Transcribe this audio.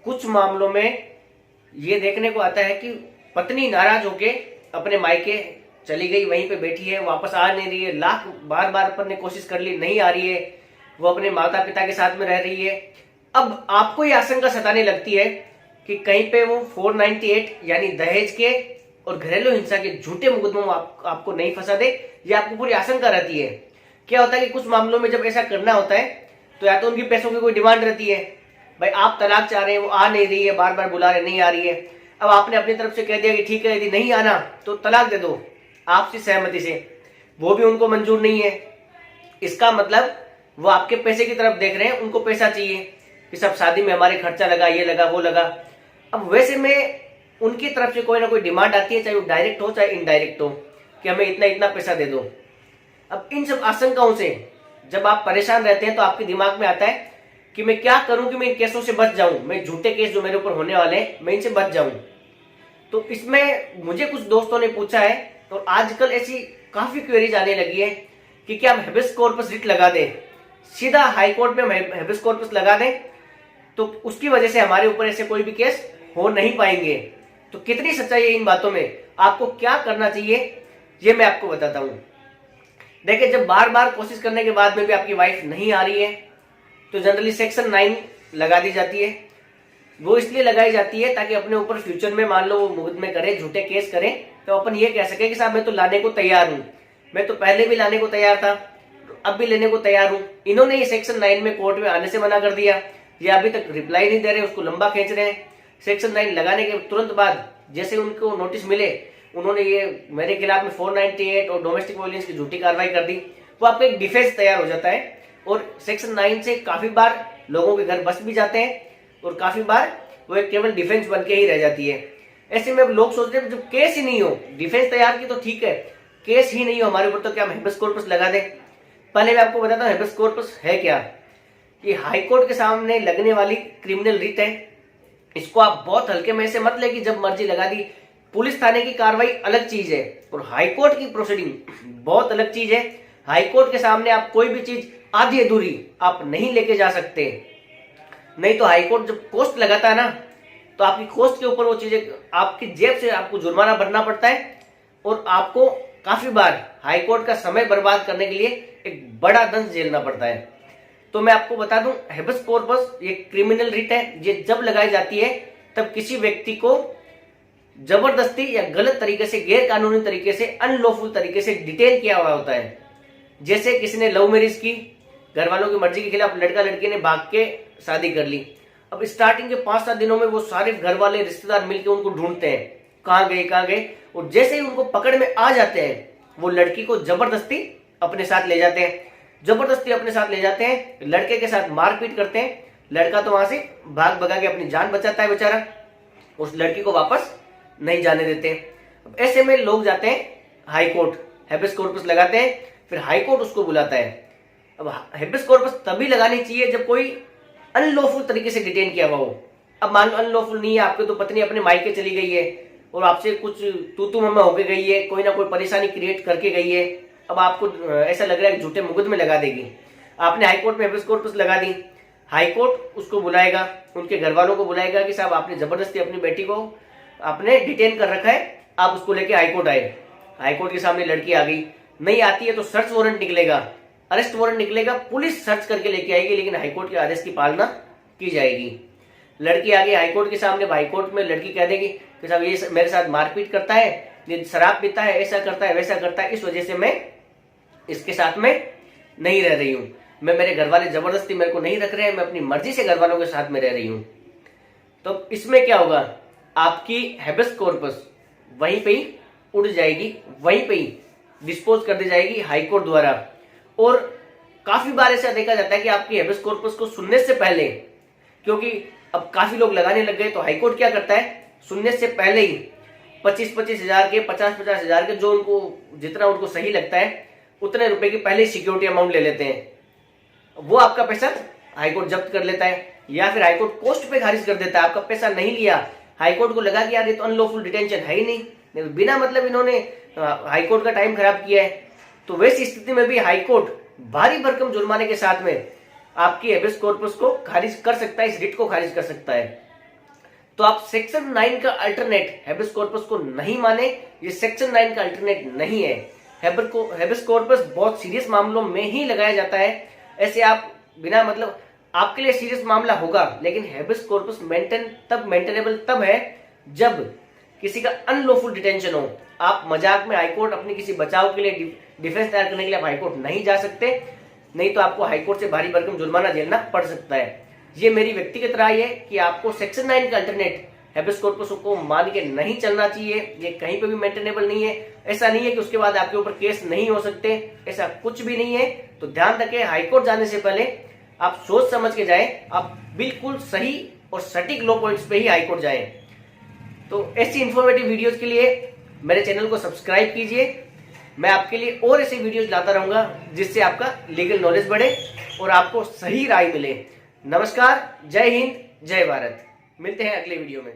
कुछ मामलों में ये देखने को आता है कि पत्नी नाराज होके अपने मायके चली गई, वहीं पे बैठी है, वापस आ नहीं रही है, लाख बार बार अपन ने कोशिश कर ली, नहीं आ रही है, वो अपने माता पिता के साथ में रह रही है। अब आपको ये आशंका सताने लगती है कि कहीं पे वो 498 यानी दहेज के और घरेलू हिंसा के झूठे मुकदमों में आपको नहीं फंसा दे, ये आपको पूरी आशंका रहती है। क्या होता है कि कुछ मामलों में जब ऐसा करना होता है तो या तो उनकी पैसों की कोई डिमांड रहती है, भाई आप तलाक चाह रहे हैं, वो आ नहीं रही है, बार बार बुला रहे, नहीं आ रही है। अब आपने अपनी तरफ से कह दिया कि ठीक है, यदि नहीं आना तो तलाक दे दो आपसी सहमति से, वो भी उनको मंजूर नहीं है। इसका मतलब वो आपके पैसे की तरफ देख रहे हैं, उनको पैसा चाहिए कि सब शादी में हमारे खर्चा लगा, ये लगा, वो लगा। अब वैसे में उनकी तरफ से कोई ना कोई डिमांड आती है, चाहे वो डायरेक्ट हो चाहे इनडायरेक्ट हो, कि हमें इतना इतना पैसा दे दो। अब इन सब आशंकाओं से जब आप परेशान रहते हैं तो आपके दिमाग में आता है कि मैं क्या करूं कि मैं इन केसों से बच जाऊं, मैं झूठे केस जो मेरे ऊपर होने वाले हैं मैं इनसे बच जाऊं। तो इसमें मुझे कुछ दोस्तों ने पूछा है और आजकल ऐसी काफी क्वेरीज आने लगी है कि क्या हम हेबियस कॉर्पस रिट लगा दें, सीधा हाई कोर्ट में हेबियस कॉर्पस लगा दें, तो उसकी वजह से हमारे ऊपर ऐसे कोई भी केस हो नहीं पाएंगे। तो कितनी सच्चाई है इन बातों में, आपको क्या करना चाहिए ये मैं आपको बताता हूं। देखिए, जब बार बार कोशिश करने के बाद में भी आपकी वाइफ नहीं आ रही है तो जनरली सेक्शन 9 लगा दी जाती है। वो इसलिए लगाई जाती है ताकि अपने ऊपर फ्यूचर में मान लो वो मुकदमे करे, झूठे केस करे, तो अपन ये कह सके कि साहब मैं तो लाने को तैयार हूं, मैं तो पहले भी लाने को तैयार था, अब भी लेने को तैयार हूं। इन्होंने ये सेक्शन 9 में कोर्ट में आने से मना कर दिया, ये अभी तक रिप्लाई नहीं दे रहे, उसको लंबा खींच रहे हैं। सेक्शन 9 लगाने के तुरंत बाद जैसे उनको नोटिस मिले, उन्होंने ये मेरे खिलाफ में 498 और डोमेस्टिक वायलेंस की झूठी कार्रवाई कर दी, वो आपका एक डिफेंस तैयार हो जाता है। और सेक्शन 9 से काफी बार लोगों के घर बस भी जाते हैं और काफी बार वो एक केवल डिफेंस बन के ही रह जाती है। ऐसे में लोग सोचते हैं जब केस ही नहीं हो, डिफेंस तैयार की तो ठीक है, केस ही नहीं हो हमारे ऊपर तो क्या हम हेबियस कॉर्पस लगा दें। पहले मैं आपको बताता हूँ हेबियस कॉर्पस है क्या। ये हाई कोर्ट के सामने लगने वाली क्रिमिनल रिट है, इसको आप बहुत हल्के में से मत ले कि जब मर्जी लगा दी। पुलिस थाने की कार्रवाई अलग चीज है और हाई कोर्ट की प्रोसीडिंग बहुत अलग चीज है। हाई कोर्ट के सामने आप कोई भी चीज आधी अधूरी आप नहीं लेके जा सकते, नहीं तो हाई कोर्ट जब कोस्ट लगाता है ना तो आपकी कोस्ट के ऊपर वो चीजें आपकी जेब से आपको जुर्माना भरना पड़ता है और आपको काफी बार हाई कोर्ट का समय बर्बाद करने के लिए एक बड़ा दंड झेलना पड़ता है। तो मैं आपको बता दूं, हेबियस कॉर्पस ये क्रिमिनल रिट है, ये जब लगाई जाती है तब किसी व्यक्ति को जबरदस्ती या गलत तरीके से, गैर कानूनी तरीके से, अनलॉफुल तरीके से डिटेन किया हुआ होता है। जैसे किसी ने लव मैरिज की, घर वालों की मर्जी के खिलाफ लड़का लड़की ने भाग के शादी कर ली। अब स्टार्टिंग के 5-7 दिनों में वो सारे घर वाले रिश्तेदार मिलकर उनको ढूंढते हैं, कहाँ गए कहाँ गए, और जैसे ही उनको पकड़ में आ जाते हैं वो लड़की को जबरदस्ती अपने साथ ले जाते हैं, जबरदस्ती अपने साथ ले जाते हैं, लड़के के साथ मारपीट करते हैं। लड़का तो वहां से भाग भगा के अपनी जान बचाता है बेचारा, उस लड़की को वापस नहीं जाने देते। अब ऐसे में लोग जाते हैं हाई कोर्ट, हेबियस कॉर्पस लगाते हैं, फिर हाई कोर्ट उसको बुलाता है। अब हेबियस कॉर्पस तभी लगानी चाहिए जब कोई अनलॉफुल तरीके से डिटेन किया हुआ हो। अब मान लो अनलॉफुल नहीं है, आपकी तो पत्नी अपने मायके चली गई है और आपसे कुछ तू मम्मा होके गई है, कोई ना कोई परेशानी क्रिएट करके गई है, अब आपको ऐसा लग रहा है कि झूठे मुकदमे लगा देगी, आपने हाई कोर्ट में हेबियस कॉर्पस लगा दी। हाई कोर्ट उसको बुलाएगा, उनके घर वालों को बुलाएगा कि साहब आपने जबरदस्ती अपनी बेटी को आपने डिटेन कर रखा है, आप उसको लेके हाई कोर्ट आए। हाई कोर्ट के सामने लड़की आ गई, नहीं आती है तो सर्च वारंट निकलेगा, अरेस्ट वारंट निकलेगा, पुलिस सर्च करके लेके आएगी, लेकिन हाईकोर्ट के आदेश की पालना की जाएगी। लड़की आ गई हाईकोर्ट के सामने, हाईकोर्ट में लड़की कह देगी कि साहब ये मेरे साथ मारपीट करता है, ये शराब पीता है, ऐसा करता है, वैसा करता है, इस वजह से मैं इसके साथ में नहीं रह रही हूं, मैं मेरे घर वाले जबरदस्ती मेरे को नहीं रख रहे हैं, मैं अपनी मर्जी से घर वालों के साथ में रह रही हूं। तो इसमें क्या होगा, आपकी हेबियस कॉर्पस वहीं पे ही उड़ जाएगी, वहीं पे ही डिस्पोज कर दी जाएगी हाईकोर्ट द्वारा। और काफी बार ऐसा देखा जाता है कि आपकी हेबियस कॉर्पस को सुनने से पहले, क्योंकि अब काफी लोग लगाने लग गए, तो हाईकोर्ट क्या करता है, सुनने से पहले ही 25-25 हजार के, 50-50 हजार के, जो उनको जितना उनको सही लगता है उतने रुपए की पहले सिक्योरिटी अमाउंट ले लेते हैं। वो आपका पैसा हाईकोर्ट जब्त कर लेता है या फिर हाईकोर्ट कोस्ट पे खारिज कर देता है। आपका पैसा नहीं लिया, हाईकोर्ट को लगा कि यार ये तो अनलॉफुल डिटेंशन है ही नहीं, बिना मतलब इन्होंने हाईकोर्ट का टाइम खराब किया है। तो वैसी स्थिति में भी हाईकोर्ट भारी भरकम जुर्माने के साथ में आपकी हेबियस कॉर्पस को खारिज कर सकता है, इस रिट को खारिज कर सकता है। तो आप सेक्शन 9 का अल्टरनेट हेबिस कॉर्पस को नहीं माने, ये सेक्शन 9 का अल्टरनेट नहीं है। हेबिस कॉर्पस बहुत सीरियस मामलों में ही लगाया जाता है। ऐसे आप बिना मतलब आपके लिए सीरियस मामला होगा, लेकिन हेबिस कॉर्पस मेंटेनेबल तब है जब किसी का अनलॉफुल डिटेंशन हो। आप मजाक में हाईकोर्ट अपनी किसी बचाव के लिए डिफेंस तैयार करने के लिए आप हाईकोर्ट नहीं जा सकते, नहीं तो आपको हाईकोर्ट से भारी भरकम जुर्माना झेलना पड़ सकता है। ये मेरी व्यक्तिगत राय है कि आपको सेक्शन 9 का अल्टरनेट हेबिस कॉर्पस को मान के नहीं चलना चाहिए। ये कहीं पे भी मेंटेनेबल नहीं है। ऐसा नहीं है कि उसके बाद आपके ऊपर केस नहीं हो सकते, ऐसा कुछ भी नहीं है। तो ध्यान रखें, हाईकोर्ट जाने से पहले आप सोच समझ के जाएं, आप बिल्कुल सही और सटीक लॉ पॉइंट्स पे ही हाईकोर्ट जाएं। तो ऐसी इंफॉर्मेटिव वीडियोस के लिए मेरे चैनल को सब्सक्राइब कीजिए। मैं आपके लिए और ऐसे वीडियोस लाता रहूंगा जिससे आपका लीगल नॉलेज बढ़े और आपको सही राय मिले। नमस्कार, जय हिंद, जय भारत। मिलते हैं अगले वीडियो में।